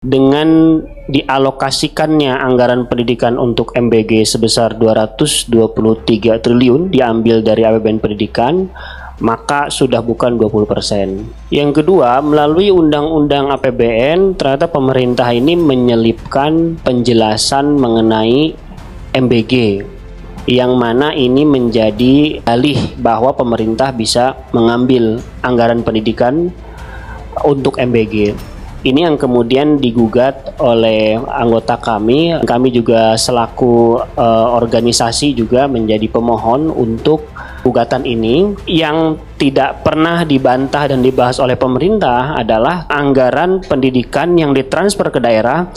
Dengan dialokasikannya anggaran pendidikan untuk MBG sebesar 223 triliun diambil dari APBN pendidikan, maka sudah bukan 20%. Yang kedua, melalui Undang-Undang APBN, ternyata pemerintah ini menyelipkan penjelasan mengenai MBG, yang mana ini menjadi dalih bahwa pemerintah bisa mengambil anggaran pendidikan untuk MBG. Ini yang kemudian digugat oleh anggota kami. Kami juga selaku organisasi juga menjadi pemohon untuk gugatan ini. Yang tidak pernah dibantah dan dibahas oleh pemerintah adalah anggaran pendidikan yang ditransfer ke daerah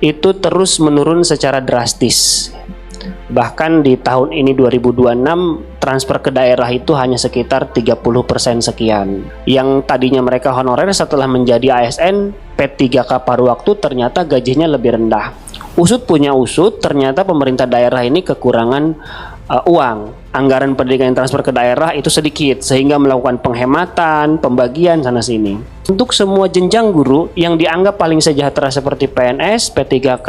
itu terus menurun secara drastis. Bahkan di tahun ini 2026 transfer ke daerah itu hanya sekitar 30% sekian. Yang tadinya mereka honorer setelah menjadi ASN P3K paruh waktu ternyata gajinya lebih rendah. Usut punya usut, ternyata pemerintah daerah ini kekurangan uang. Anggaran pendidikan yang transfer ke daerah itu sedikit sehingga melakukan penghematan, pembagian sana sini. Untuk semua jenjang guru yang dianggap paling sejahtera seperti PNS, P3K,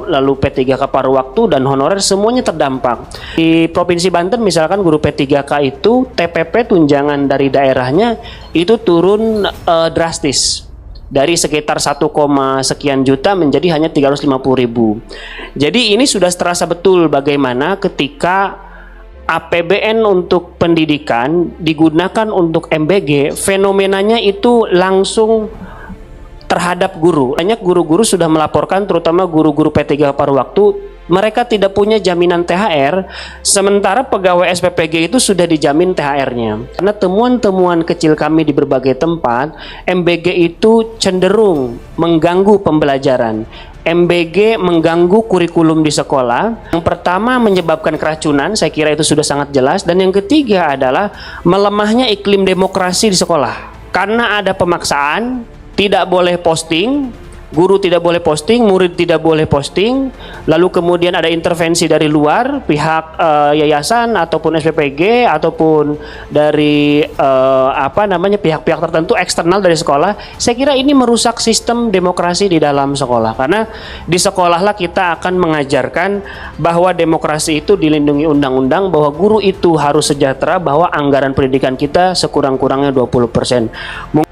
lalu P3K paruh waktu dan honorer semuanya terdampak. Di Provinsi Banten misalkan guru P3K itu TPP tunjangan dari daerahnya itu turun drastis dari sekitar 1, sekian juta menjadi hanya 350.000. Jadi ini sudah terasa betul bagaimana ketika APBN untuk pendidikan digunakan untuk MBG, fenomenanya itu langsung terhadap guru. Banyak guru-guru sudah melaporkan, terutama guru-guru P3 paruh waktu, mereka tidak punya jaminan THR, sementara pegawai SPPG itu sudah dijamin THR-nya. Karena temuan-temuan kecil kami di berbagai tempat, MBG itu cenderung mengganggu pembelajaran. MBG mengganggu kurikulum di sekolah. Yang pertama menyebabkan keracunan, saya kira itu sudah sangat jelas. Dan yang ketiga adalah melemahnya iklim demokrasi di sekolah. Karena ada pemaksaan, tidak boleh posting, guru tidak boleh posting, murid tidak boleh posting, lalu kemudian ada intervensi dari luar, pihak yayasan ataupun SPPG ataupun dari pihak-pihak tertentu eksternal dari sekolah. Saya kira ini merusak sistem demokrasi di dalam sekolah, karena di sekolahlah kita akan mengajarkan bahwa demokrasi itu dilindungi undang-undang, bahwa guru itu harus sejahtera, bahwa anggaran pendidikan kita sekurang-kurangnya 20%.